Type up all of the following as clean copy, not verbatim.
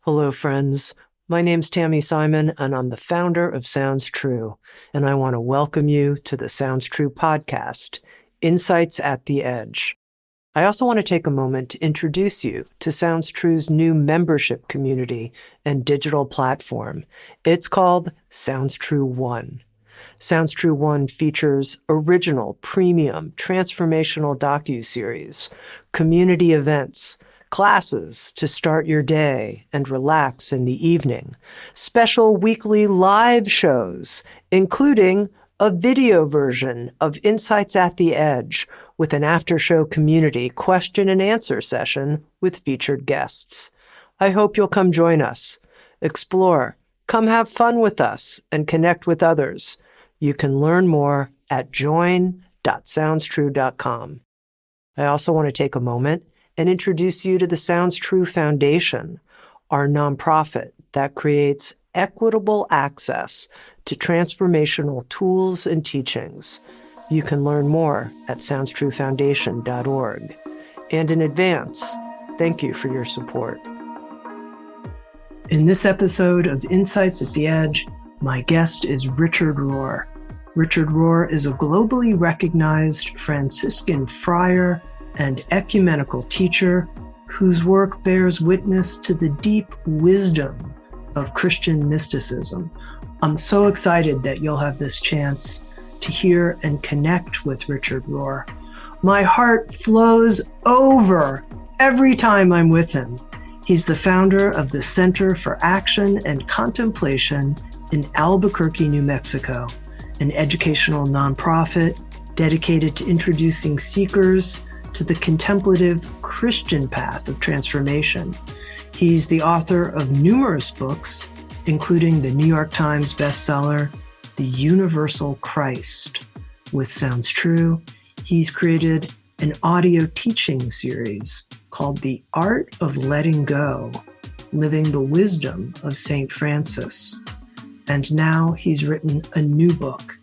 Hello, friends. My name's Tami Simon, and I'm the founder of Sounds True, and I want to welcome you to the Sounds True podcast, Insights at the Edge. I also want to take a moment to introduce you to Sounds True's new membership community and digital platform. It's called Sounds True One. Sounds True One features original, premium, transformational docuseries, community events, classes to start your day and relax in the evening, special weekly live shows, including a video version of Insights at the Edge with an after-show community question and answer session with featured guests. I hope you'll come join us, explore, come have fun with us, and connect with others. You can learn more at join.soundstrue.com. I also want to take a moment and introduce you to the Sounds True Foundation, our nonprofit that creates equitable access to transformational tools and teachings. You can learn more at soundstruefoundation.org. And in advance, thank you for your support. In this episode of Insights at the Edge, my guest is Richard Rohr. Richard Rohr is a globally recognized Franciscan friar and ecumenical teacher whose work bears witness to the deep wisdom of Christian mysticism. I'm so excited that you'll have this chance to hear and connect with Richard Rohr. My heart flows over every time I'm with him. He's the founder of the Center for Action and Contemplation in Albuquerque, New Mexico, an educational nonprofit dedicated to introducing seekers to the contemplative Christian path of transformation. He's the author of numerous books, including the New York Times bestseller, The Universal Christ. With Sounds True, he's created an audio teaching series called The Art of Letting Go, Living the Wisdom of St. Francis. And now he's written a new book.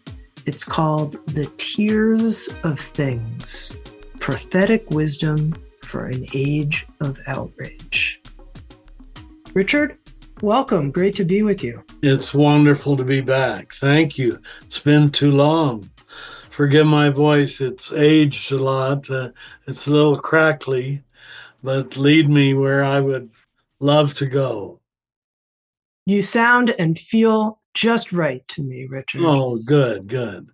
It's called The Tears of Things, Prophetic Wisdom for an Age of Outrage. Richard, welcome. Great to be with you. It's wonderful to be back. Thank you. It's been too long. Forgive my voice. It's aged a lot. It's a little crackly, but lead me where I would love to go. You sound and feel just right to me, Richard. Oh, good.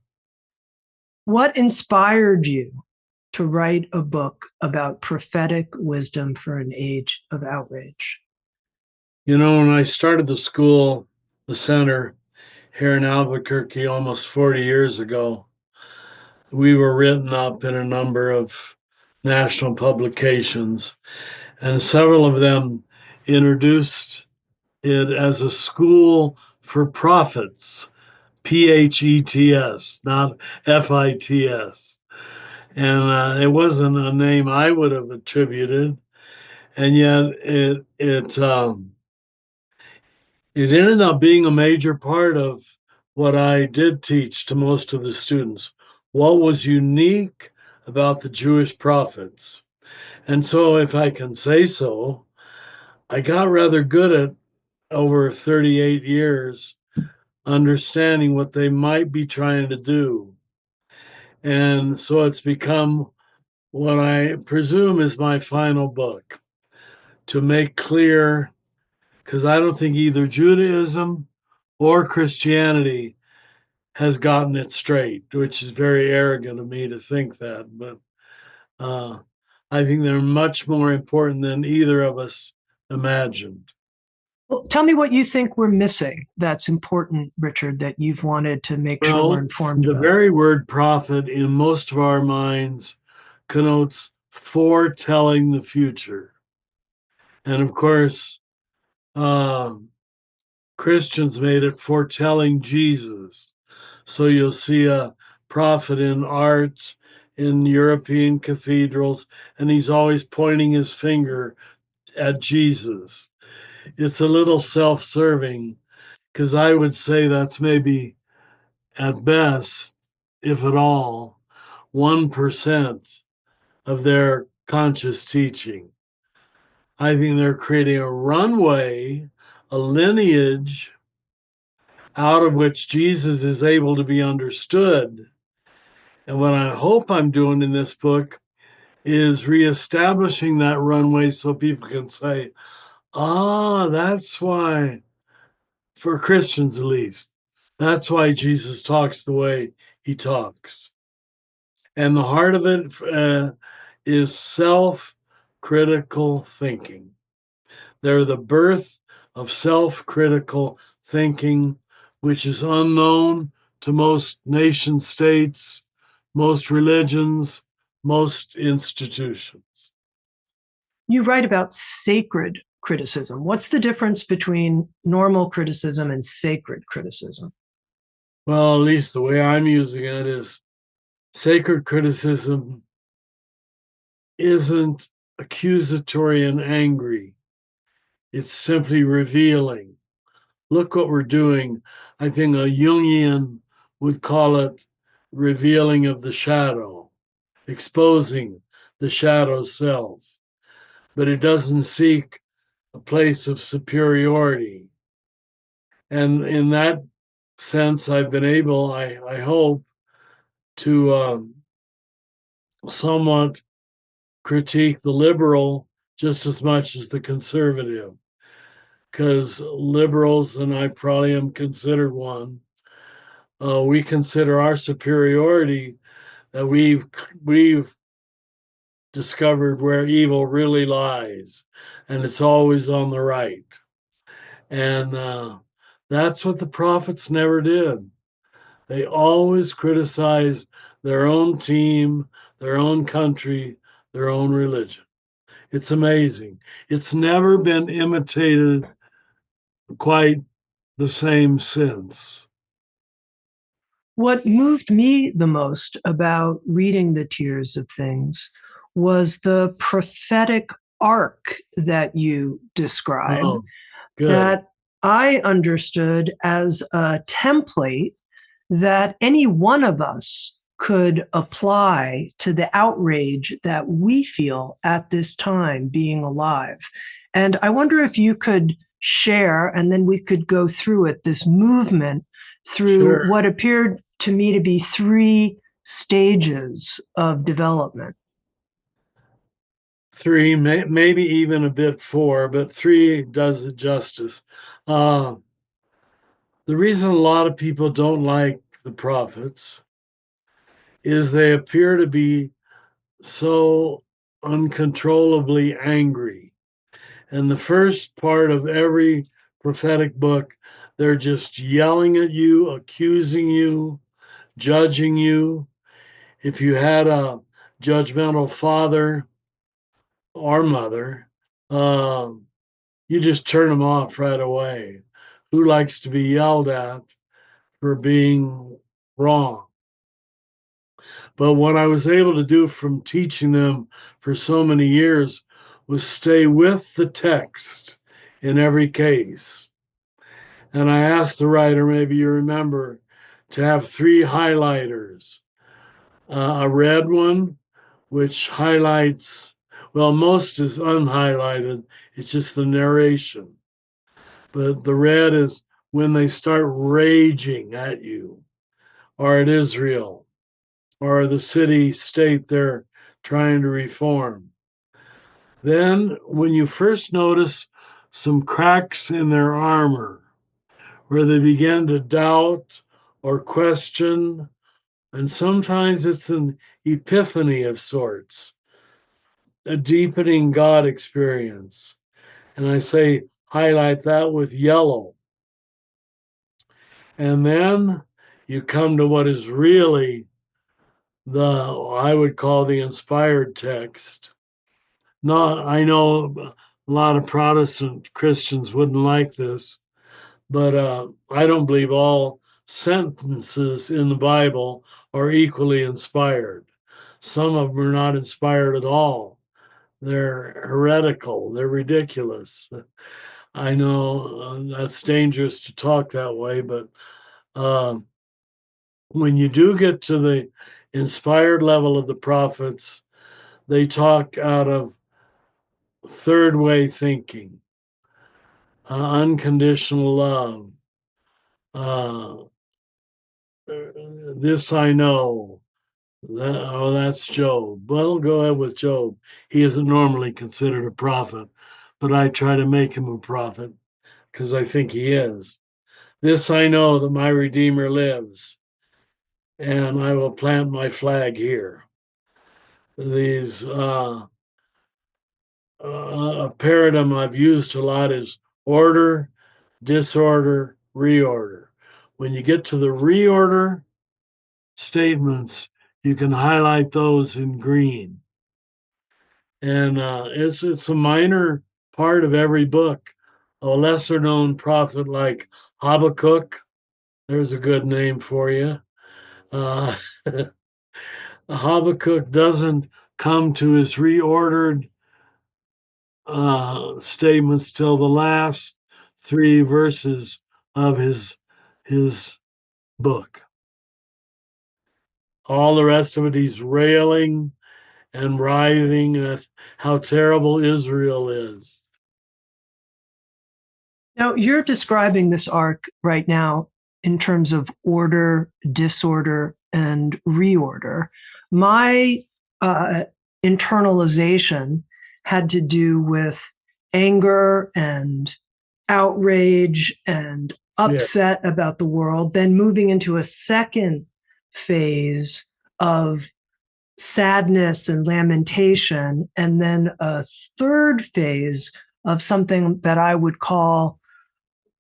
What inspired you to write a book about prophetic wisdom for an age of outrage? You know, when I started the school, the center here in Albuquerque almost 40 years ago, we were written up in a number of national publications, and several of them introduced it as a school for prophets, PHETS, not FITS. And it wasn't a name I would have attributed, and yet it ended up being a major part of what I did teach to most of the students. What was unique about the Jewish prophets? And so, if I can say so, I got rather good at over 38 years understanding what they might be trying to do. And so it's become what I presume is my final book to make clear, because I don't think either Judaism or Christianity has gotten it straight, which is very arrogant of me to think that. But I think they're much more important than either of us imagined. Well, tell me what you think we're missing that's important, Richard, that you've wanted to make sure we're informed the about. very word prophet in most of our minds connotes foretelling the future. And of course, Christians made it foretelling Jesus. So you'll see a prophet in art in European cathedrals, and he's always pointing his finger at Jesus. It's a little self-serving, because I would say that's maybe at best, if at all, 1% of their conscious teaching. I think they're creating a runway, a lineage out of which Jesus is able to be understood. And what I hope I'm doing in this book is reestablishing that runway so people can say, that's why, for Christians at least, that's why Jesus talks the way he talks. And the heart of it is self critical thinking. They're the birth of self critical thinking, which is unknown to most nation states, most religions, most institutions. You write about sacred criticism. What's the difference between normal criticism and sacred criticism? Well, at least the way I'm using it is sacred criticism isn't accusatory and angry. It's simply revealing. Look what we're doing. I think a Jungian would call it revealing of the shadow, exposing the shadow self. But it doesn't seek a place of superiority. And in that sense, I've been able, I hope, to somewhat critique the liberal just as much as the conservative, because liberals, and I probably am considered one, we consider our superiority that we've discovered where evil really lies, and it's always on the right. And that's what the prophets never did. They always criticized their own team, their own country, their own religion. It's amazing. It's never been imitated quite the same since. What moved me the most about reading The Tears of Things was the prophetic arc that you describe, Oh, good. that I understood as a template that any one of us could apply to the outrage that we feel at this time being alive. And I wonder if you could share, and then we could go through it, this movement through what appeared to me to be 3 stages of development. 3, maybe even a bit 4, but 3 does it justice. The reason a lot of people don't like the prophets is they appear to be so uncontrollably angry. And the first part of every prophetic book, they're just yelling at you, accusing you, judging you. If you had a judgmental father or mother, you just turn them off right away. Who likes to be yelled at for being wrong? But what I was able to do from teaching them for so many years was stay with the text in every case. And I asked the writer, maybe you remember, to have 3 highlighters. A red one, which highlights, well, most is unhighlighted, it's just the narration. But the red is when they start raging at you, or at Israel, or the city state they're trying to reform. Then, when you first notice some cracks in their armor, where they begin to doubt or question, and sometimes it's an epiphany of sorts, a deepening God experience. And I say, highlight that with yellow. And then you come to what is really I would call the inspired text. Not, I know a lot of Protestant Christians wouldn't like this, but I don't believe all sentences in the Bible are equally inspired. Some of them are not inspired at all. They're heretical, they're ridiculous. I know that's dangerous to talk that way, but when you do get to the inspired level of the prophets, they talk out of third way thinking, unconditional love. Uh, this I know. That's Job. Well, go ahead with Job. He isn't normally considered a prophet, but I try to make him a prophet because I think he is. This I know that my Redeemer lives, and I will plant my flag here. These a paradigm I've used a lot is order, disorder, reorder. When you get to the reorder statements, you can highlight those in green. And it's a minor part of every book. A lesser known prophet like Habakkuk, there's a good name for you. Uh, Habakkuk doesn't come to his reordered statements till the last three verses of his book. All the rest of it, he's railing and writhing at how terrible Israel is. Now, you're describing this arc right now in terms of order, disorder, and reorder. My internalization had to do with anger and outrage and upset about the world, then moving into a second phase of sadness and lamentation, and then a third phase of something that I would call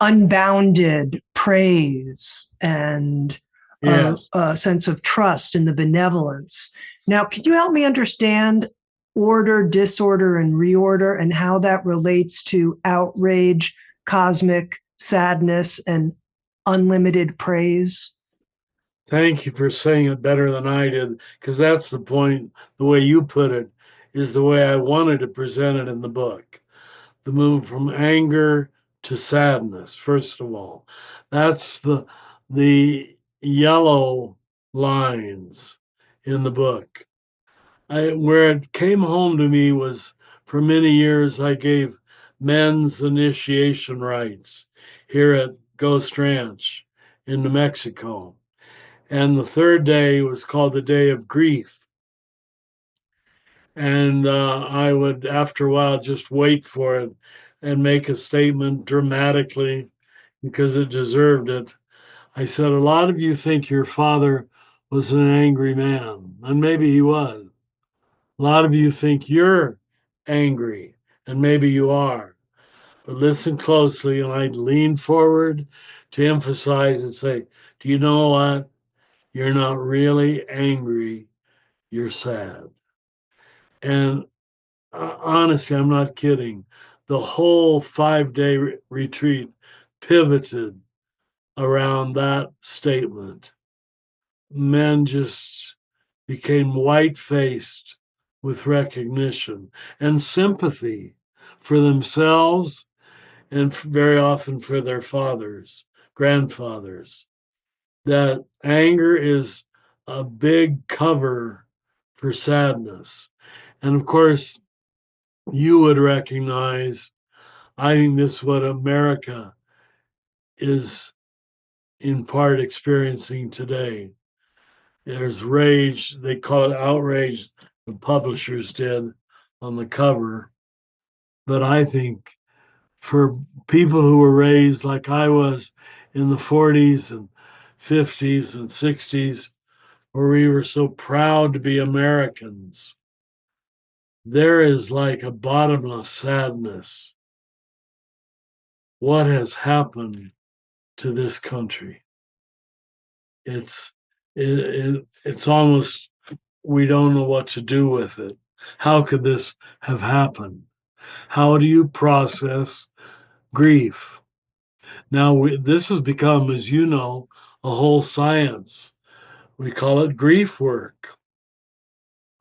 unbounded praise and a sense of trust in the benevolence. Now, could you help me understand order, disorder, and reorder and how that relates to outrage, cosmic sadness, and unlimited praise? Thank you for saying it better than I did, because that's the point. The way you put it is the way I wanted to present it in the book. The move from anger to sadness, first of all. That's the yellow lines in the book. Where it came home to me was for many years I gave men's initiation rites here at Ghost Ranch in New Mexico. And the third day was called the Day of Grief. And I would, after a while, just wait for it and make a statement dramatically because it deserved it. I said, a lot of you think your father was an angry man, and maybe he was. A lot of you think you're angry, and maybe you are. But listen closely, and I'd lean forward to emphasize and say, do you know what? You're not really angry, you're sad. And honestly, I'm not kidding. The whole 5 day retreat pivoted around that statement. Men just became white faced with recognition and sympathy for themselves and very often for their fathers, grandfathers. That anger is a big cover for sadness. And of course, you would recognize, I think this is what America is in part experiencing today. There's rage, they call it outrage, the publishers did on the cover. But I think for people who were raised like I was in the 40s and 50s and 60s, where we were so proud to be Americans, there is like a bottomless sadness. What has happened to this country? It's it's almost we don't know what to do with it. How could this have happened? How do you process grief? Now this has become, as you know, a whole science. We call it grief work.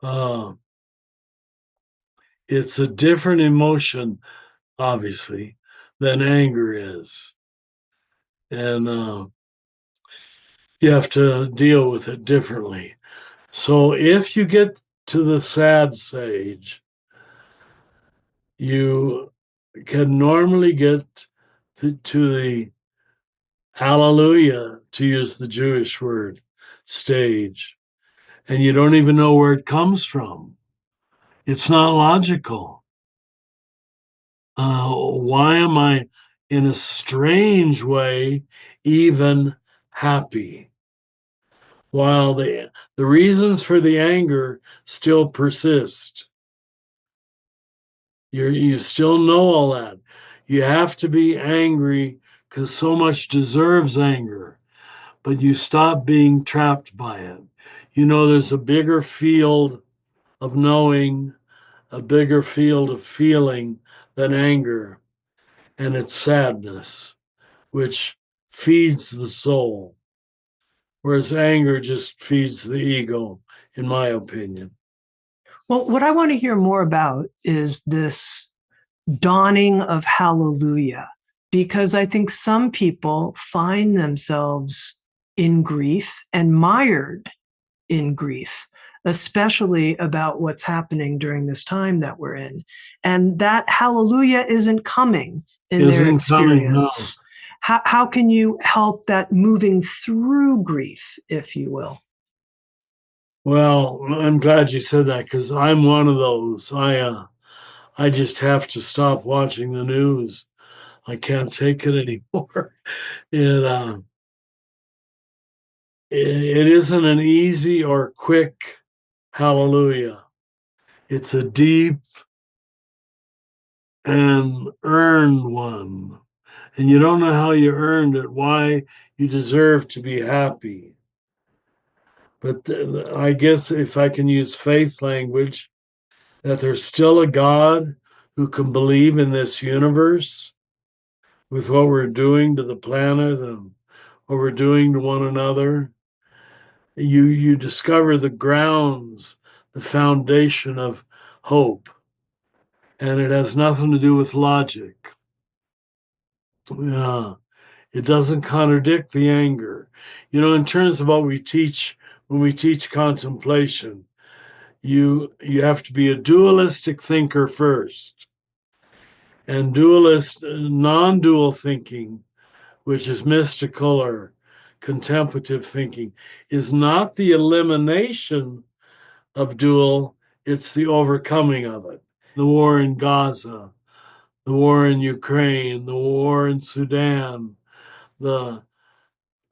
Uh, it's a different emotion, obviously, than anger is, and you have to deal with it differently. So if you get to the sad stage, you can normally get to the hallelujah, to use the Jewish word, stage, and you don't even know where it comes from. It's not logical. Why am I, in a strange way, even happy? While the reasons for the anger still persist. You still know all that. You have to be angry because so much deserves anger, but you stop being trapped by it. You know, there's a bigger field of knowing, a bigger field of feeling than anger, and it's sadness, which feeds the soul, whereas anger just feeds the ego, in my opinion. Well, what I want to hear more about is this dawning of hallelujah, because I think some people find themselves in grief and mired in grief, especially about what's happening during this time that we're in. And that hallelujah isn't coming in their Isn't coming, no. experience. How can you help that moving through grief, if you will? Well, I'm glad you said that because I'm one of those. I just have to stop watching the news. I can't take it anymore. It it isn't an easy or quick hallelujah. It's a deep and earned one. And you don't know how you earned it, why you deserve to be happy. But I guess if I can use faith language, that there's still a God who can believe in this universe with what we're doing to the planet and what we're doing to one another. You discover the grounds, the foundation of hope, and it has nothing to do with logic. Yeah, it doesn't contradict the anger. You know, in terms of what we teach when we teach contemplation, you have to be a dualistic thinker first. And non-dual thinking, which is mystical or contemplative thinking, is not the elimination of dual, it's the overcoming of it. The war in Gaza, the war in Ukraine, the war in Sudan, the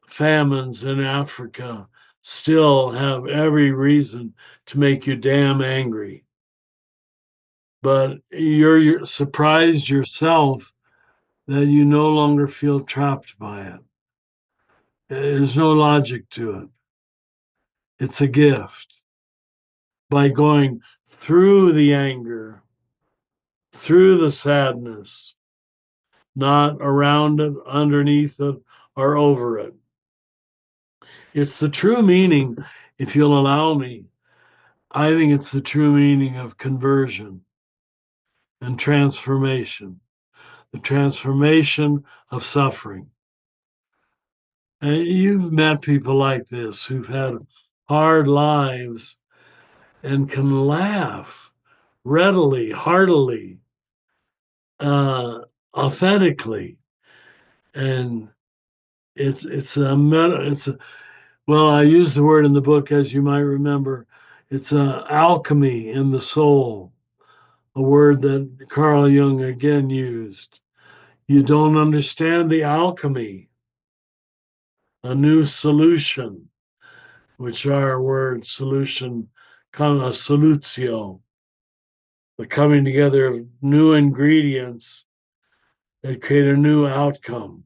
famines in Africa still have every reason to make you damn angry. But you're surprised yourself that you no longer feel trapped by it. There's no logic to it. It's a gift. By going through the anger, through the sadness, not around it, underneath it, or over it. It's the true meaning, if you'll allow me. I think it's the true meaning of conversion and transformation, the transformation of suffering. And you've met people like this who've had hard lives and can laugh readily, heartily, uh, authentically, and it's a well, I use the word in the book, as you might remember. It's a alchemy in the soul, a word that Carl Jung again used. You don't understand the alchemy, a new solution, which our word solution, a solutio, the coming together of new ingredients that create a new outcome.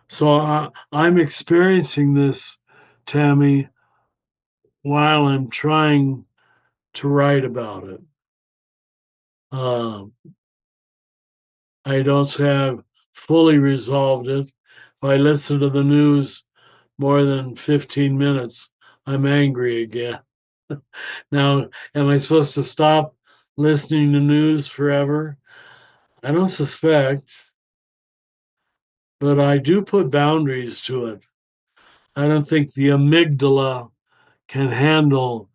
So I'm experiencing this, Tami, while I'm trying to write about it. Uh, I don't say I've fully resolved it. If I listen to the news more than 15 minutes, I'm angry again. Now, am I supposed to stop listening to news forever? I don't suspect, but I do put boundaries to it. I don't think the amygdala can handle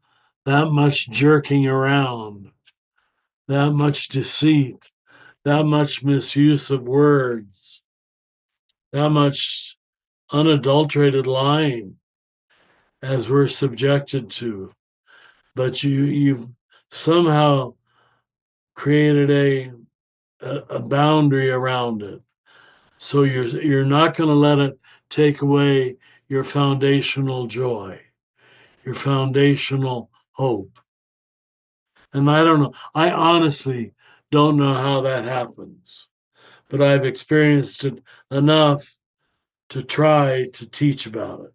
that much jerking around. that much deceit, that much misuse of words, that much unadulterated lying as we're subjected to. But you've somehow created a boundary around it. So you're not going to let it take away your foundational joy, your foundational hope. And I don't know. I honestly don't know how that happens, but I've experienced it enough to try to teach about it.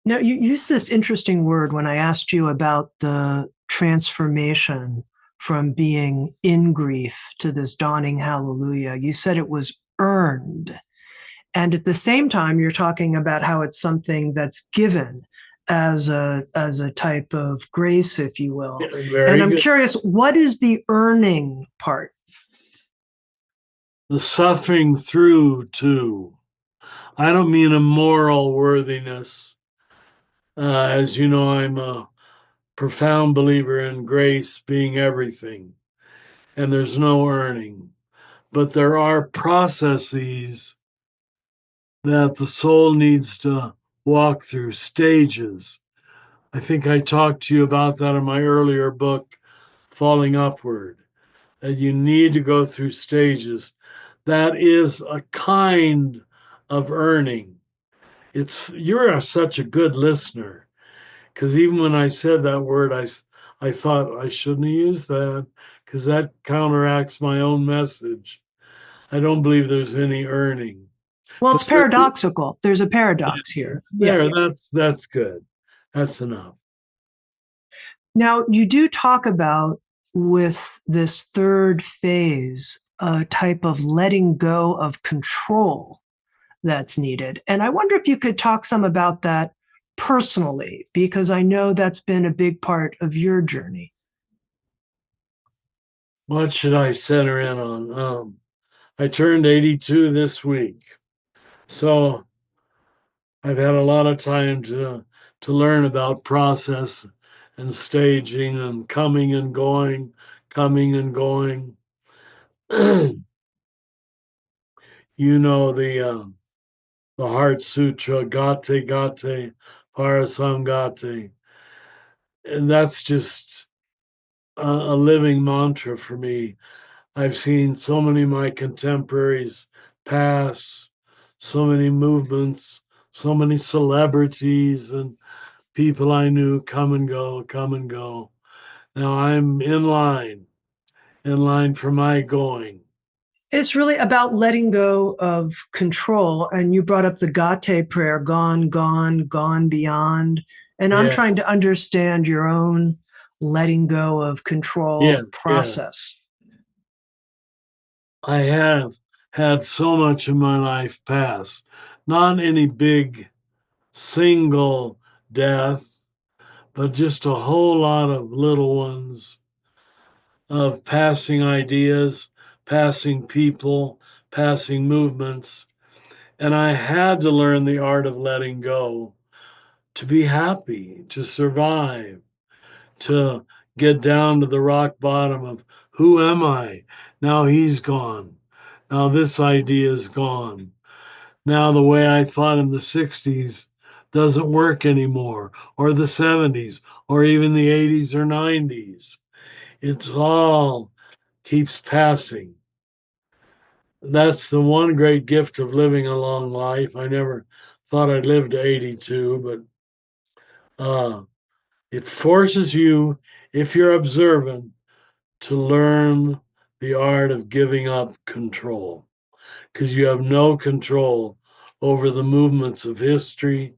Now, you used this interesting word when I asked you about the transformation from being in grief to this dawning hallelujah. You said it was earned. And at the same time, you're talking about how it's something that's given as a type of grace, if you will. Yeah, and very I'm good. curious, what is the earning part? The suffering through too. I don't mean a moral worthiness. As you know, I'm a profound believer in grace being everything, and there's no earning. But there are processes that the soul needs to walk through, stages. I think I talked to you about that in my earlier book, Falling Upward, that you need to go through stages. That is a kind of earning. You're such a good listener, because even when I said that word, I thought I shouldn't have used that because that counteracts my own message. I don't believe there's any earning. Well, But it's paradoxical. There's a paradox here. Yeah. that's good. That's enough. Now, you do talk about with this third phase a type of letting go of control that's needed. And I wonder if you could talk some about that personally, because I know that's been a big part of your journey. What should I center in on? I turned 82 this week, so I've had a lot of time to learn about process and staging and coming and going, coming and going. You know the Heart Sutra, Gate Gate, Parasamgate, and that's just a living mantra for me. I've seen so many of my contemporaries pass, so many movements, so many celebrities and people I knew come and go, come and go. Now I'm in line for my going. It's really about letting go of control. And you brought up the Gate prayer, gone, gone, gone beyond. And I'm Yeah, trying to understand your own letting go of yeah, control yeah. process. I have had so much in my life pass. Not any big single death, but just a whole lot of little ones of passing ideas, passing people, passing movements. And I had to learn the art of letting go to be happy, to survive, to get down to the rock bottom of who am I? Now he's gone. Now this idea is gone. Now the way I thought in the 60s doesn't work anymore, or the 70s, or even the 80s or 90s. It's all keeps passing. That's the one great gift of living a long life. I never thought I'd live to 82, but it forces you, if you're observant, to learn the art of giving up control because you have no control over the movements of history,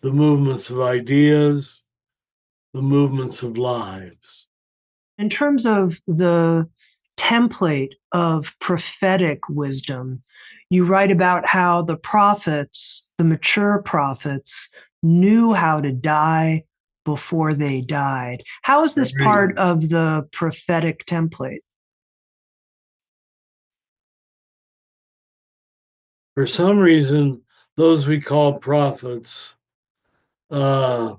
the movements of ideas, the movements of lives. In terms of the template of prophetic wisdom, you write about how the prophets, the mature prophets, knew how to die before they died. How is this part of the prophetic template? For some reason, those we call prophets uh,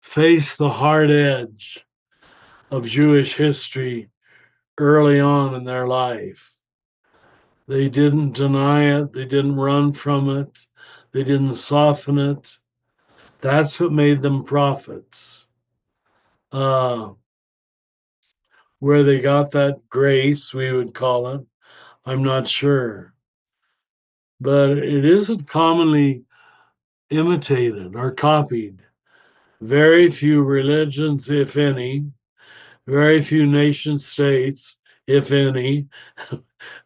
face the hard edge of Jewish history early on in their life. They didn't deny it, they didn't run from it, they didn't soften it. That's what made them prophets. Where they got that grace, we would call it, I'm not sure. But it isn't commonly imitated or copied. Very few religions, if any, very few nation states, if any,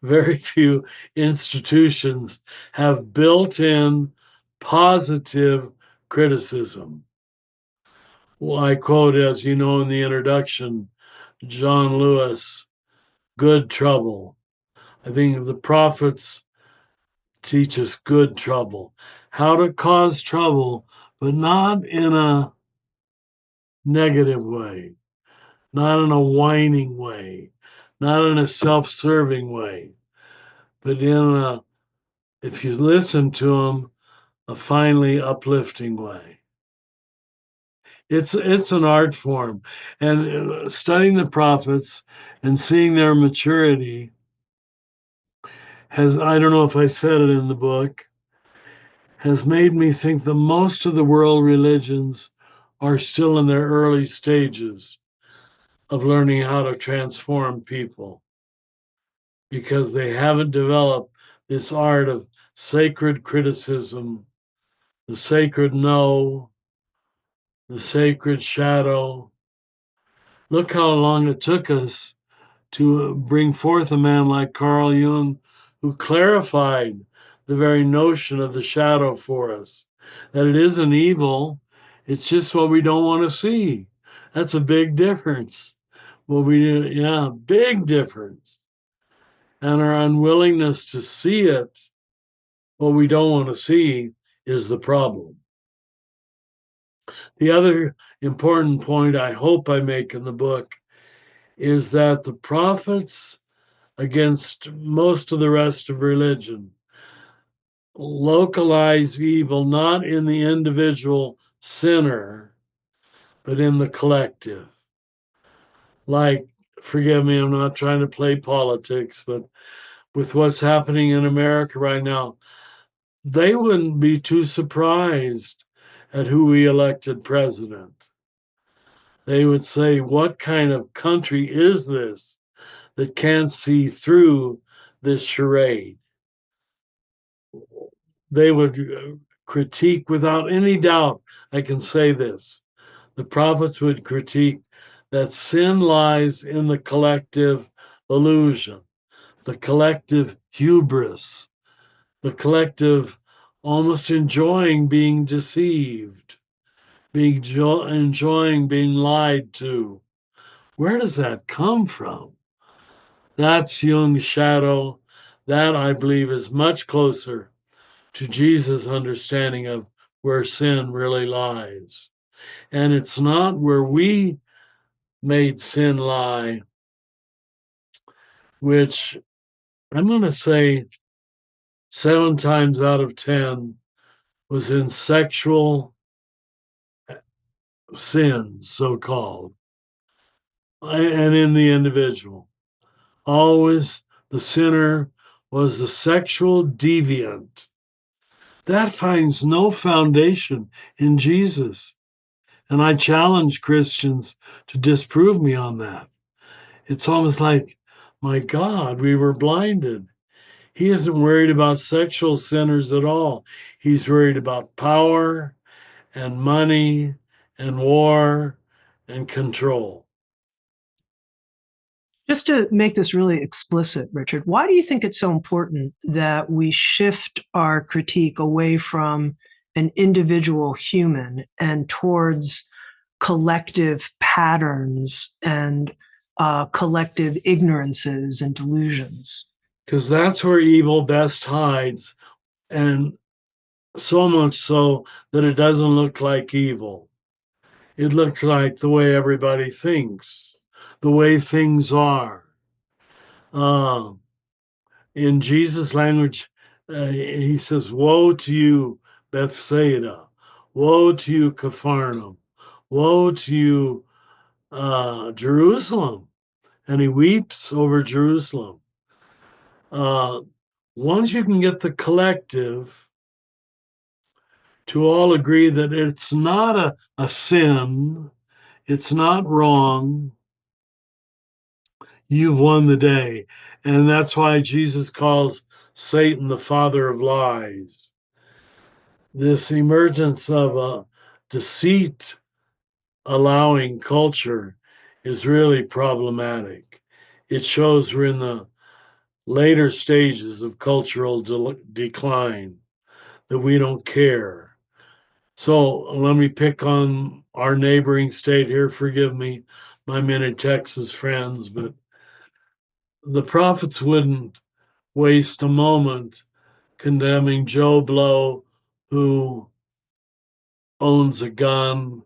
very few institutions have built in positive criticism. Well, I quote, as you know, in the introduction, John Lewis, good trouble. I think the prophets teach us good trouble, how to cause trouble, but not in a negative way, not in a whining way, not in a self serving way, but in a, if you listen to them, a finely uplifting way. It's an art form, and studying the prophets and seeing their maturity has, I don't know if I said it in the book, has made me think that most of the world religions are still in their early stages of learning how to transform people because they haven't developed this art of sacred criticism, the sacred no, the sacred shadow. Look how long it took us to bring forth a man like Carl Jung who clarified the very notion of the shadow for us, that it isn't evil, it's just what we don't want to see. That's a big difference. What we do, yeah, big difference. And our unwillingness to see it, what we don't want to see, is the problem. The other important point I hope I make in the book is that the prophets, against most of the rest of religion, localize evil not in the individual sinner, but in the collective. Like, forgive me, I'm not trying to play politics, but with what's happening in America right now, they wouldn't be too surprised at who we elected president. They would say, what kind of country is this that can't see through this charade? They would critique without any doubt. I can say this. The prophets would critique that sin lies in the collective illusion, the collective hubris, the collective almost enjoying being deceived, enjoying being lied to. Where does that come from? That's Jung's shadow. That, I believe, is much closer to Jesus' understanding of where sin really lies. And it's not where we made sin lie, which I'm going to say 7 times out of 10 was in sexual sin, so called, and in the individual. Always the sinner was the sexual deviant. That finds no foundation in Jesus. And I challenge Christians to disprove me on that. It's almost like, my God, we were blinded. He isn't worried about sexual sinners at all. He's worried about power and money and war and control. Just to make this really explicit, Richard, why do you think it's so important that we shift our critique away from an individual human and towards collective patterns and collective ignorances and delusions? Because that's where evil best hides, and so much so that it doesn't look like evil. It looks like the way everybody thinks, the way things are. Uh, in Jesus' language, he says, woe to you, Bethsaida. Woe to you, Capharnaum. Woe to you, Jerusalem, and he weeps over Jerusalem. Uh, Once you can get the collective to all agree that it's not a sin, it's not wrong, you've won the day. And that's why Jesus calls Satan the father of lies. This emergence of a deceit allowing culture is really problematic. It shows we're in the later stages of cultural decline, that we don't care. So let me pick on our neighboring state here. Forgive me, my many Texas friends, but the prophets wouldn't waste a moment condemning Joe Blow, who owns a gun.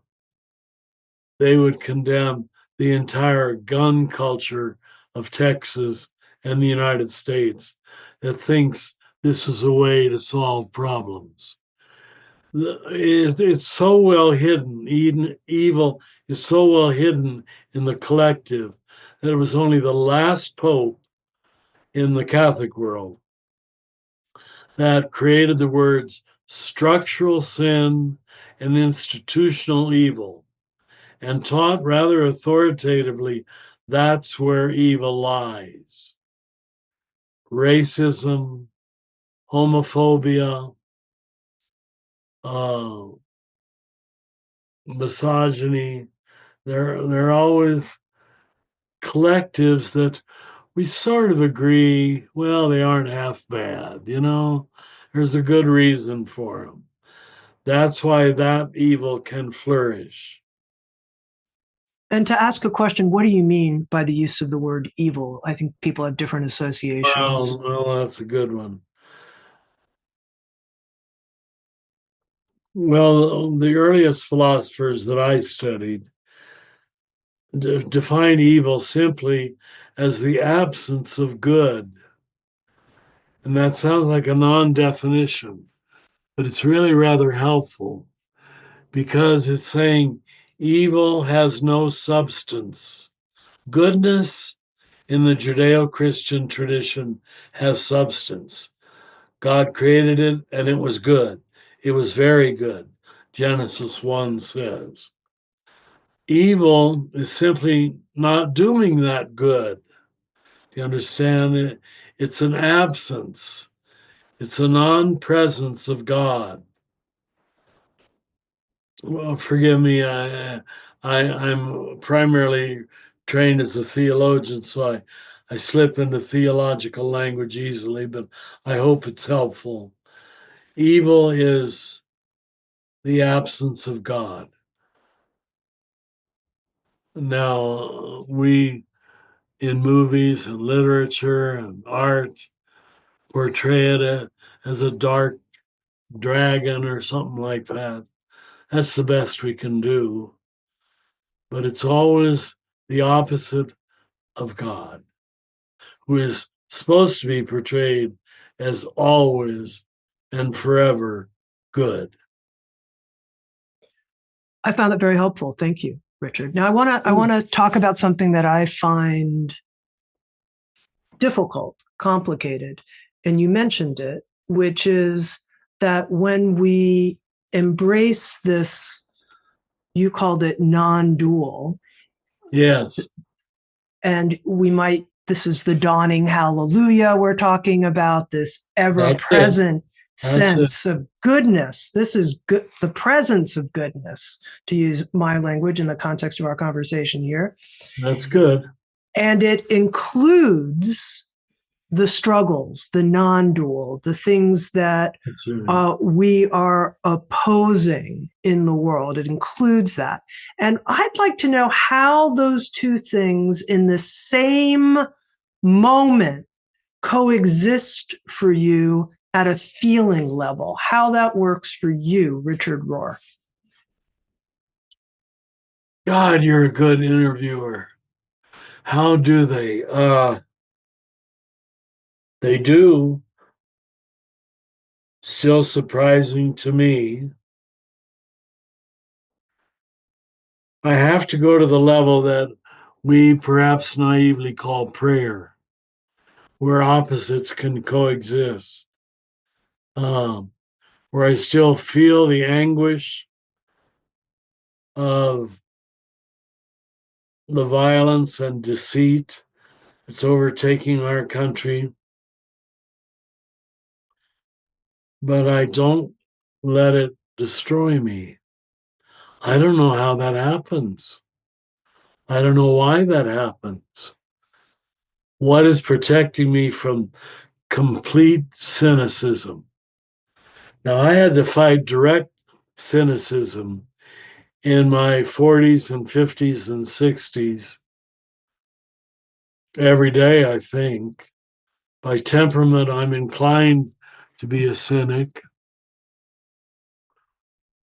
They would condemn the entire gun culture of Texas and the United States that thinks this is a way to solve problems. It's so well hidden. Evil is so well hidden in the collective that it was only the last pope in the Catholic world that created the words structural sin and institutional evil and taught rather authoritatively that's where evil lies. Racism, homophobia, uh, misogyny, they're always collectives that we sort of agree, well, they aren't half bad, you know? There's a good reason for them. That's why that evil can flourish. And to ask a question, what do you mean by the use of the word evil? I think people have different associations. Well, that's a good one. Well, the earliest philosophers that I studied define evil simply as the absence of good. And that sounds like a non definition, but it's really rather helpful because it's saying evil has no substance. Goodness in the Judeo Christian tradition has substance. God created it and it was good. It was very good. Genesis 1 says. Evil is simply not doing that good. Do you understand it? It's an absence, it's a non presence of God. Well, forgive me, I'm primarily trained as a theologian, so I slip into theological language easily, but I hope it's helpful. Evil is the absence of God. Now, we in movies and literature and art portray it as a dark dragon or something like that. That's the best we can do. But it's always the opposite of God, who is supposed to be portrayed as always and forever good. I found that very helpful. Thank you, Richard. Now I want to talk about something that I find difficult, complicated, and you mentioned it, which is that when we embrace this, you called it non-dual, Yes, and this is the dawning hallelujah we're talking about, this that's it. ever-present That's it. sense of goodness. This is good, the presence of goodness, to use my language in the context of our conversation here. That's good. And it includes the struggles, the non-dual, the things that That's right. we are opposing in the world. It includes that. And I'd like to know how those two things in the same moment coexist for you at a feeling level, how that works for you, Richard Rohr. God, you're a good interviewer. How do they? They do. Still surprising to me. I have to go to the level that we perhaps naively call prayer, where opposites can coexist, um, where I still feel the anguish of the violence and deceit that's overtaking our country, but I don't let it destroy me. I don't know how that happens. I don't know why that happens. What is protecting me from complete cynicism? Now, I had to fight direct cynicism in my 40s and 50s and 60s every day, I think. By temperament, I'm inclined to be a cynic,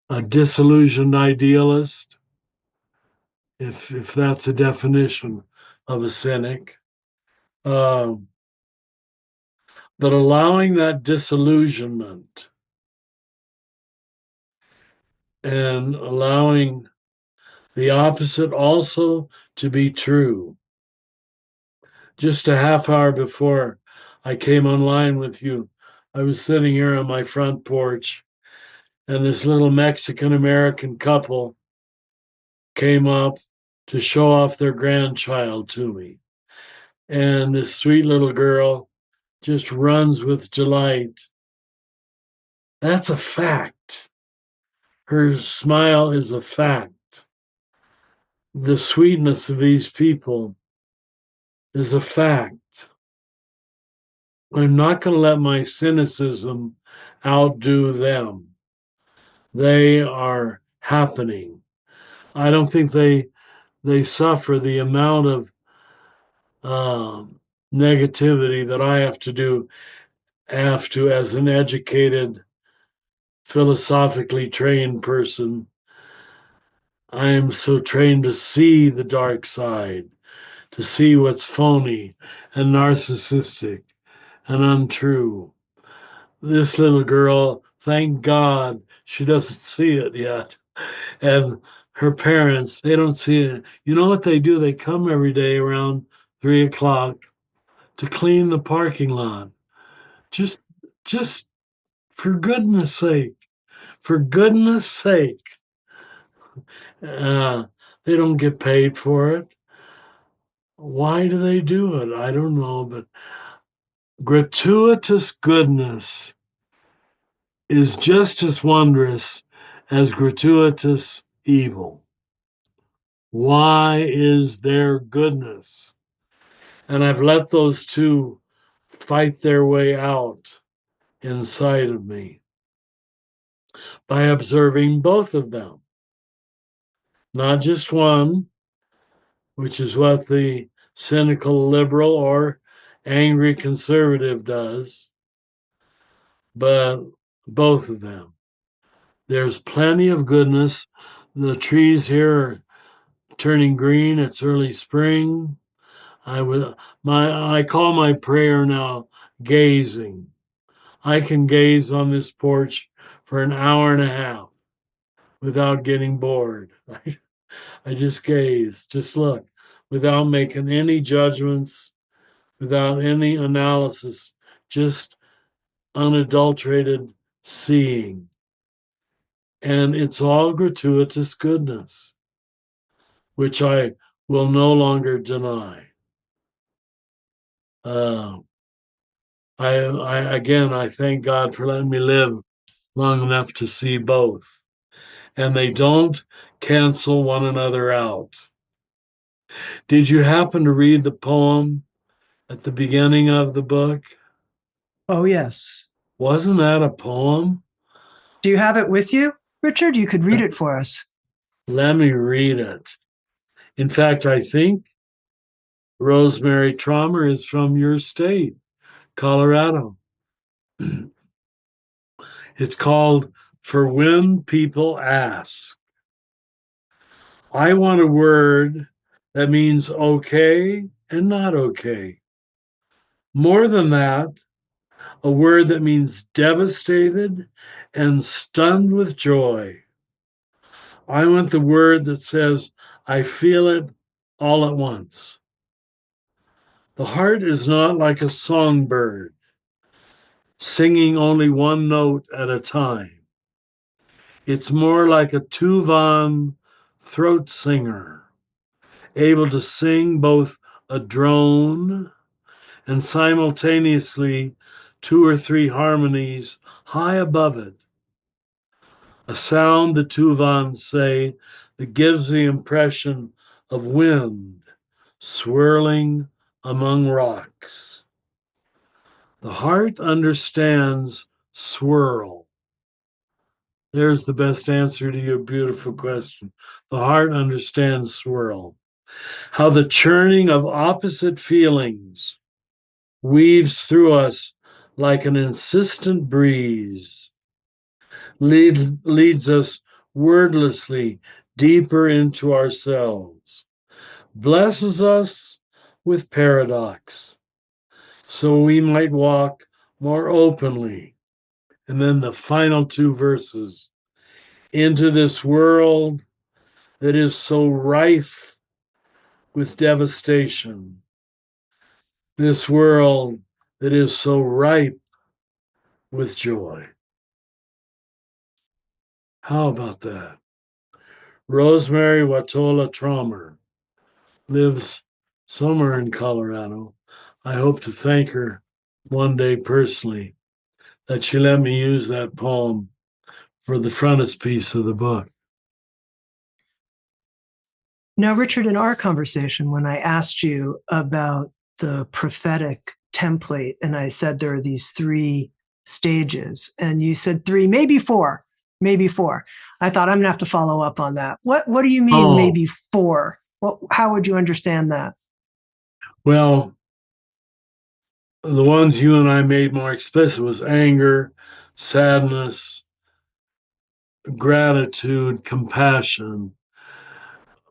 a disillusioned idealist, if that's a definition of a cynic. Um, but allowing that disillusionment and allowing the opposite also to be true. Just a half hour before I came online with you, I was sitting here on my front porch, and this little Mexican American couple came up to show off their grandchild to me. And this sweet little girl just runs with delight. That's a fact. Her smile is a fact. The sweetness of these people is a fact. I'm not going to let my cynicism outdo them. They are happening. I don't think they suffer the amount of negativity that I have to as an educated, philosophically trained person. I am so trained to see the dark side, to see what's phony and narcissistic and untrue. This little girl, thank God, she doesn't see it yet. And her parents, they don't see it. You know what they do? They come every day around 3 o'clock to clean the parking lot. Just, just for goodness sake, for goodness sake. Uh, they don't get paid for it. Why do they do it? I don't know, but gratuitous goodness is just as wondrous as gratuitous evil. Why is there goodness? And I've let those two fight their way out inside of me by observing both of them, not just one, which is what the cynical liberal or angry conservative does, but both of them. There's plenty of goodness. The trees here are turning green. It's early spring. I call my prayer now gazing. I can gaze on this porch for an hour and a half without getting bored. I just gaze, just look, without making any judgments, without any analysis, just unadulterated seeing. And it's all gratuitous goodness, which I will no longer deny. Uh, I thank God for letting me live long enough to see both. And they don't cancel one another out. Did you happen to read the poem at the beginning of the book? Oh, yes. Wasn't that a poem? Do you have it with you, Richard? You could read it for us. Let me read it. In fact, I think Rosemary Traumer is from your state, Colorado. It's called For When People Ask. I want a word that means okay and not okay. More than that, a word that means devastated and stunned with joy. I want the word that says, I feel it all at once. The heart is not like a songbird, singing only one note at a time. It's more like a tuvan throat singer, able to sing both a drone and simultaneously two or three harmonies high above it. A sound, the tuvans say, that gives the impression of wind swirling among rocks. The heart understands swirl. There's the best answer to your beautiful question. The heart understands swirl. How the churning of opposite feelings weaves through us like an insistent breeze, leads us wordlessly deeper into ourselves, blesses us with paradox, so we might walk more openly. And then the final two verses, into this world that is so rife with devastation, this world that is so ripe with joy. How about that? Rosemary Watola Trommer lives somewhere in Colorado. I hope to thank her one day personally that she let me use that poem for the frontispiece of the book. Now, Richard, in our conversation, when I asked you about the prophetic template, and I said there are these three stages, and you said three, maybe four, maybe four. I thought I'm gonna have to follow up on that. What do you mean, maybe four? How would you understand that? Well, the ones you and I made more explicit was anger, sadness, gratitude, compassion.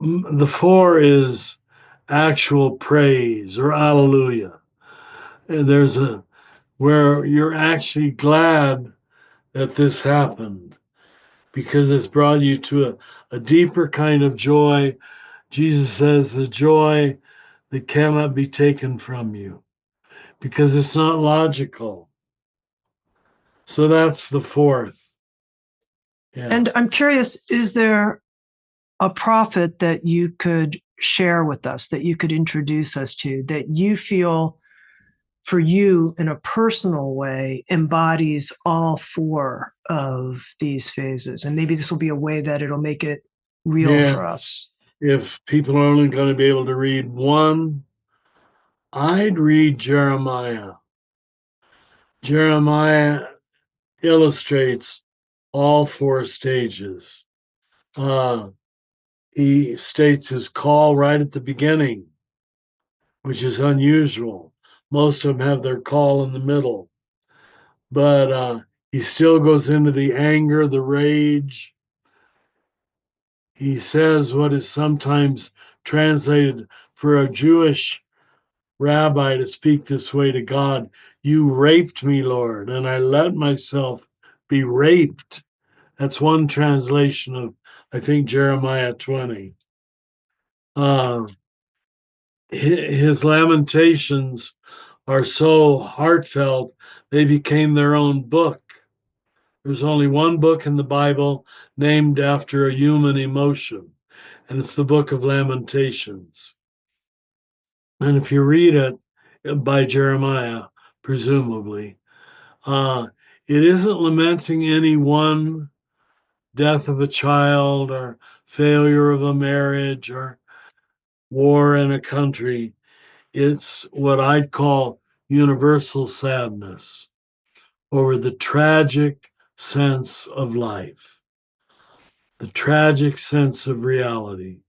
The four is actual praise or hallelujah. And there's a where you're actually glad that this happened because it's brought you to a deeper kind of joy. Jesus says the joy that cannot be taken from you because it's not logical. So that's the fourth. Yeah. And I'm curious, is there a prophet that you could share with us, that you could introduce us to, that you feel for you in a personal way embodies all four of these phases? And maybe this will be a way that it'll make it real for us. If people are only going to be able to read one, I'd read Jeremiah. Jeremiah illustrates all four stages. He states his call right at the beginning, which is unusual. Most of them have their call in the middle, but he still goes into the anger, the rage. He says what is sometimes translated for a Jewish rabbi to speak this way to God: you raped me, Lord, and I let myself be raped. That's one translation of, I think, Jeremiah 20. His lamentations are so heartfelt, they became their own book. There's only one book in the Bible named after a human emotion, and it's the book of Lamentations. And if you read it by Jeremiah, presumably, uh, it isn't lamenting any one death of a child or failure of a marriage or war in a country. It's what I'd call universal sadness over the tragic sense of life, the tragic sense of reality.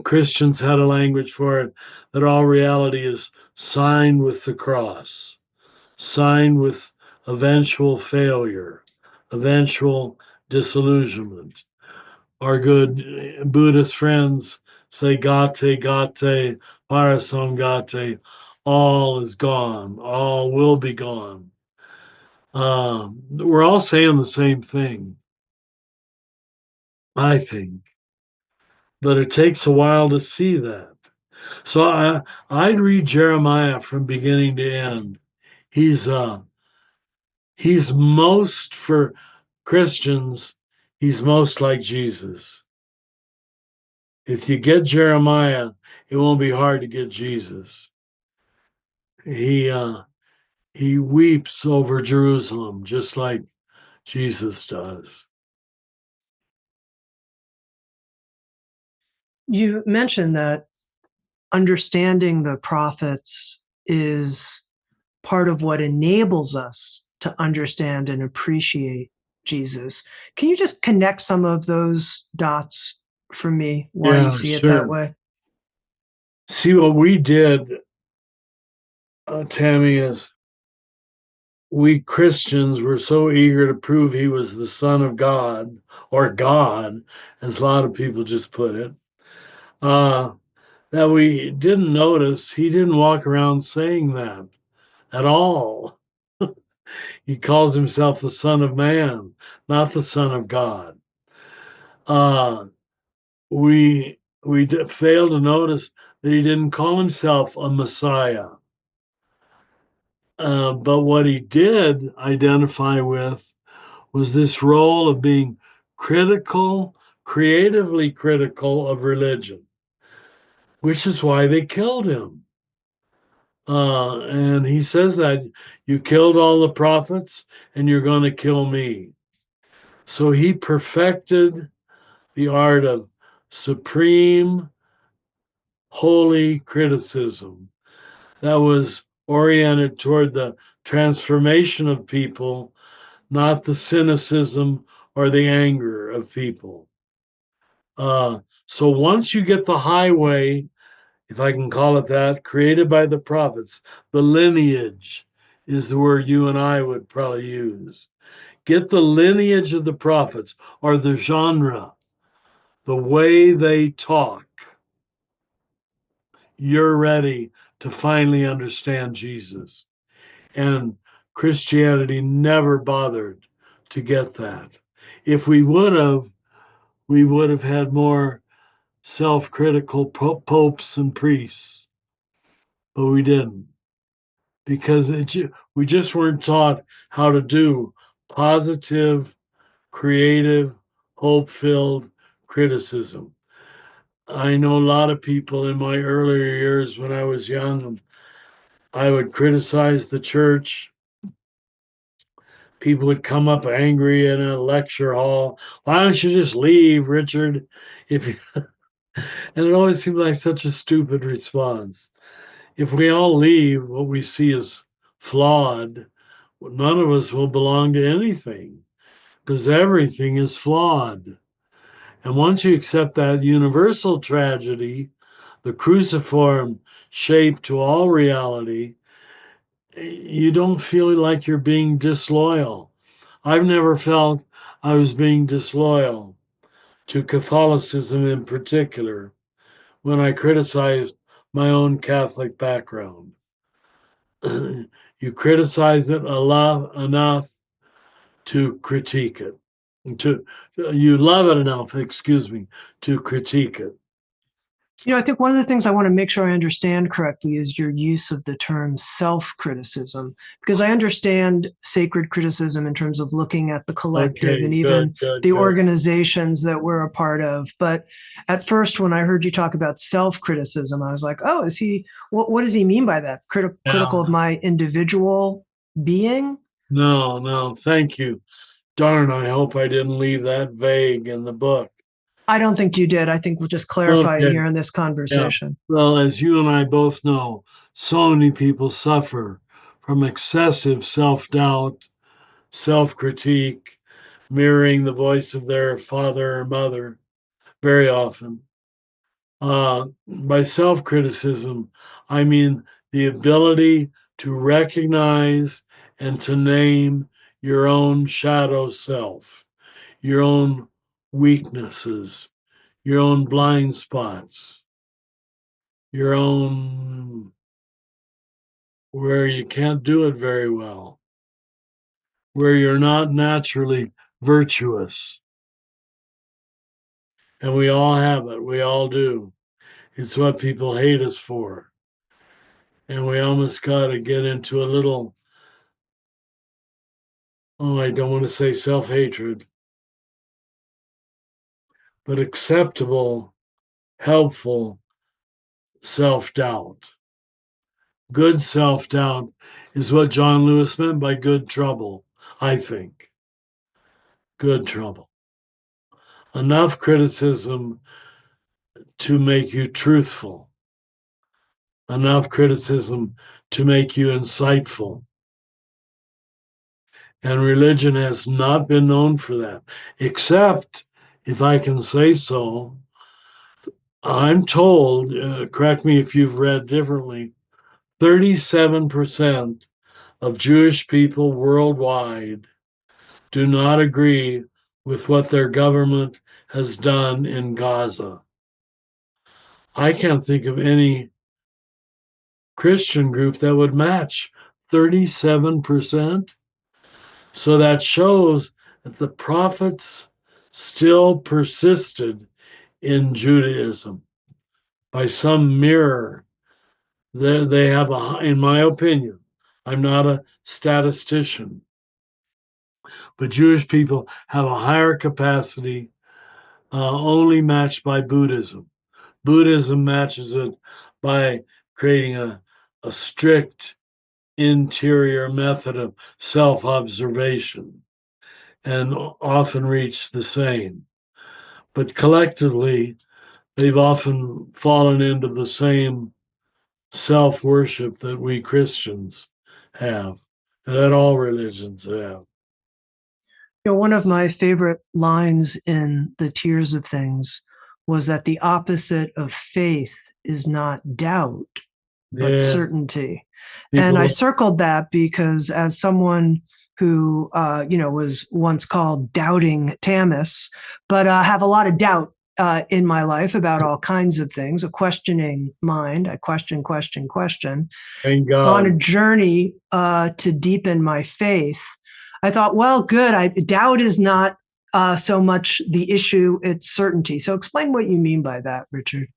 Christians had a language for it that all reality is signed with the cross, signed with eventual failure, eventual disillusionment. Our good Buddhist friends say gate, gate, parasam gate, all is gone, all will be gone. We're all saying the same thing. I think. But it takes a while to see that. So I'd read Jeremiah from beginning to end. He's he's most for Christians, he's most like Jesus. If you get Jeremiah, it won't be hard to get Jesus. He he weeps over Jerusalem just like Jesus does. You mentioned that understanding the prophets is part of what enables us to understand and appreciate Jesus. Can you just connect some of those dots for me, why you Yeah, see it that sure. way? See what we did, Tami, is we Christians were so eager to prove he was the Son of God, or God, as a lot of people just put it, uh, that we didn't notice he didn't walk around saying that at all. He calls himself the Son of Man, not the Son of God. Uh, we fail to notice that he didn't call himself a Messiah. But what he did identify with was this role of being critical, creatively critical of religion, which is why they killed him. And he says that you killed all the prophets and you're going to kill me. So he perfected the art of supreme, holy criticism that was oriented toward the transformation of people, not the cynicism or the anger of people. So once you get the highway, if I can call it that, created by the prophets, the lineage is the word you and I would probably use. Get the lineage of the prophets or the genre, the way they talk. You're ready to finally understand Jesus. And Christianity never bothered to get that. If we would have had more self critical popes and priests, but we didn't because we just weren't taught how to do positive, creative, hope filled criticism. I know a lot of people in my earlier years when I was young, I would criticize the church. People would come up angry in a lecture hall. Why don't you just leave, Richard? If you... And it always seemed like such a stupid response. If we all leave, what we see is flawed. None of us will belong to anything because everything is flawed. And once you accept that universal tragedy, the cruciform shape to all reality, you don't feel like you're being disloyal. I've never felt I was being disloyal to Catholicism in particular when I criticized my own Catholic background. You criticize it enough to critique it. To you love it enough, excuse me, to critique it. I think one of the things I want to make sure I understand correctly is your use of the term self-criticism, because I understand sacred criticism in terms of looking at the collective Okay, and good, even good, the good. organizations that we're a part of. But at first, when I heard you talk about self-criticism, I was like, oh, what does he mean by that? Critical of Yeah, my individual being? no, no, thank you. Darn, I hope I didn't leave that vague in the book. I don't think you did. I think we'll just clarify it Okay, here in this yeah. conversation. Well, as you and I both know, so many people suffer from excessive self doubt, self critique, mirroring the voice of their father or mother very often. By self criticism, I mean the ability to recognize and to name your own shadow self, your own weaknesses, your own blind spots, your own where you can't do it very well, where you're not naturally virtuous. And we all have it. We all do. It's what people hate us for. And we almost got to get into a little, oh, I don't want to say self hatred, but acceptable, helpful self doubt. Good self doubt is what John Lewis meant by good trouble, I think. Good trouble. Enough criticism to make you truthful, enough criticism to make you insightful. And religion has not been known for that, except, if I can say so, I'm told, correct me if you've read differently, 37% of Jewish people worldwide do not agree with what their government has done in Gaza. I can't think of any Christian group that would match 37%. So that shows that the prophets still persisted in Judaism by some mirror. They have in my opinion, I'm not a statistician, but Jewish people have a higher capacity, only matched by Buddhism. Buddhism matches it by creating a strict interior method of self observation and often reach the same. But collectively, they've often fallen into the same self worship that we Christians have, and that all religions have. You know, one of my favorite lines in The Tears of Things was that the opposite of faith is not doubt, but Yeah, certainty. And I people, circled that because as someone who, was once called Doubting Thomas, but have a lot of doubt in my life about all kinds of things, a questioning mind. I question thank on a God. journey to deepen my faith. I thought, well, good. Doubt is not so much the issue, it's certainty. So explain what you mean by that, Richard.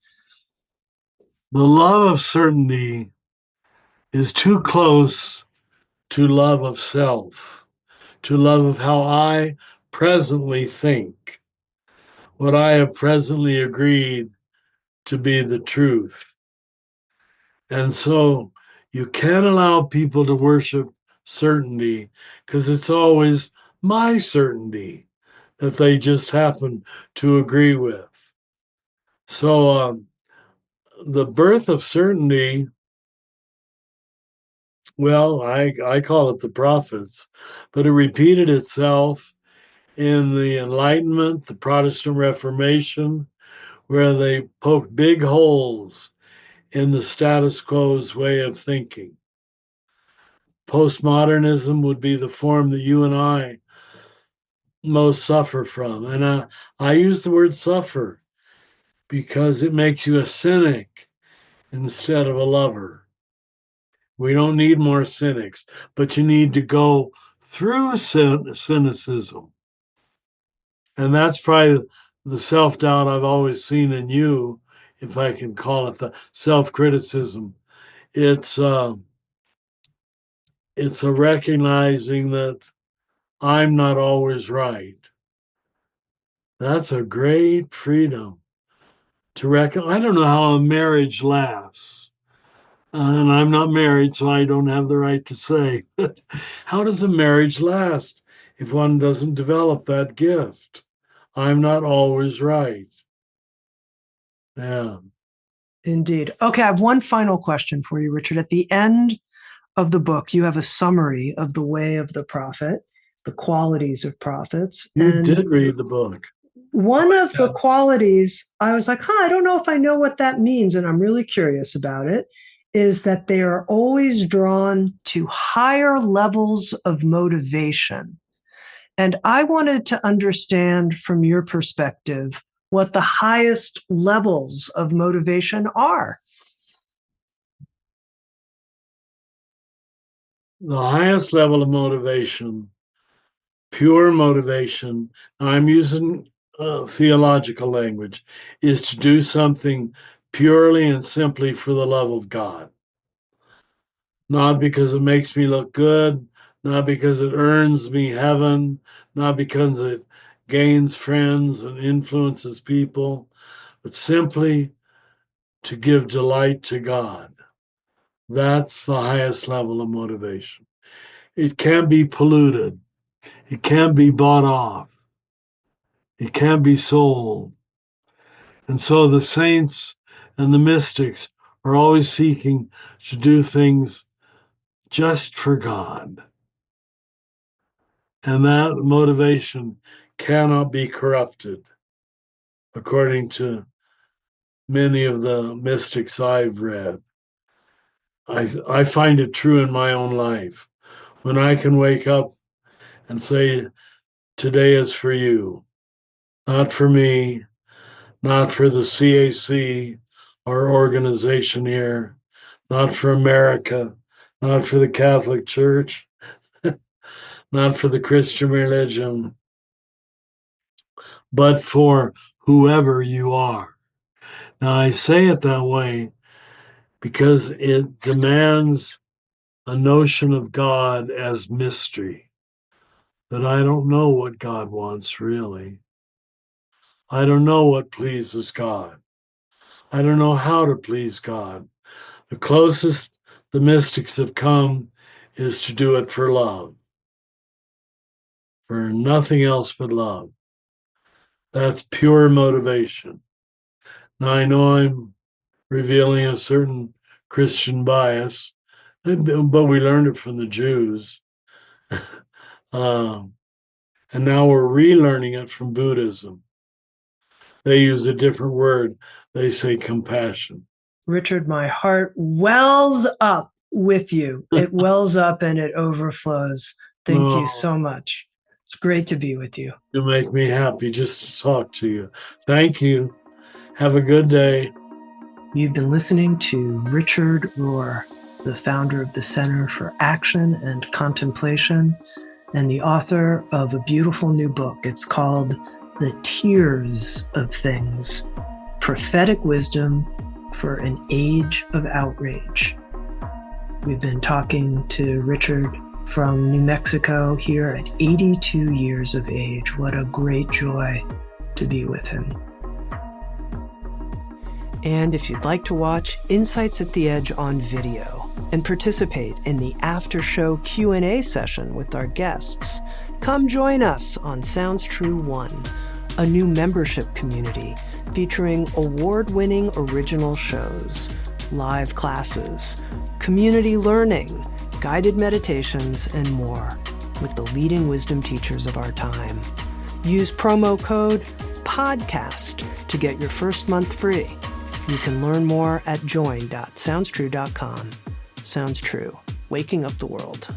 The love of certainty is too close to love of self, to love of how I presently think, what I have presently agreed to be the truth. And so you can't allow people to worship certainty because it's always my certainty that they just happen to agree with. So the birth of certainty, well, I call it the prophets, but it repeated itself in the Enlightenment, the Protestant Reformation, where they poked big holes in the status quo's way of thinking. Postmodernism would be the form that you and I most suffer from. And I use the word suffer because it makes you a cynic instead of a lover. We don't need more cynics, but you need to go through cynicism. And that's probably the self doubt I've always seen in you, if I can call it the self criticism. It's it's a recognizing that I'm not always right. That's a great freedom to reckon. I don't know how a marriage lasts. And I'm not married, so I don't have the right to say. How does a marriage last if one doesn't develop that gift? I'm not always right. Yeah. Indeed. Okay, I have one final question for you, Richard. At the end of the book, you have a summary of the way of the prophet, the qualities of prophets. You And did read the book. one of the qualities, I was like, I don't know if I know what that means. And I'm really curious about it, is that they are always drawn to higher levels of motivation. And I wanted to understand from your perspective what the highest levels of motivation are. The highest level of motivation, pure motivation. Now, I'm using theological language, is to do something purely and simply for the love of God. Not because it makes me look good, not because it earns me heaven, not because it gains friends and influences people, but simply to give delight to God. That's the highest level of motivation. It can be polluted. It can be bought off. It can be sold. And so the saints and the mystics are always seeking to do things just for God. And that motivation cannot be corrupted, according to many of the mystics I've read. I find it true in my own life. When I can wake up and say, today is for you, not for me, not for the CAC, our organization here, not for America, not for the Catholic Church, not for the Christian religion, but for whoever you are. Now, I say it that way because it demands a notion of God as mystery, that I don't know what God wants really. I don't know what pleases God. I don't know how to please God. The closest the mystics have come is to do it for love, for nothing else but love. That's pure motivation. Now, I know I'm revealing a certain Christian bias, but we learned it from the Jews. And now we're relearning it from Buddhism. They use a different word. They say compassion. Richard, my heart wells up with you. It wells up and it overflows. Thank you so much. It's great to be with you. You make me happy just to talk to you. Thank you. Have a good day. You've been listening to Richard Rohr, the founder of the Center for Action and Contemplation and the author of a beautiful new book. It's called The Tears of Things, Prophetic Wisdom for an Age of Outrage. We've been talking to Richard from New Mexico here at 82 years of age. What a great joy to be with him. And if you'd like to watch Insights at the Edge on video and participate in the after-show Q&A session with our guests, come join us on Sounds True 1, a new membership community featuring award-winning original shows, live classes, community learning, guided meditations, and more with the leading wisdom teachers of our time. Use promo code PODCAST to get your first month free. You can learn more at join.soundstrue.com. Sounds True, waking up the world.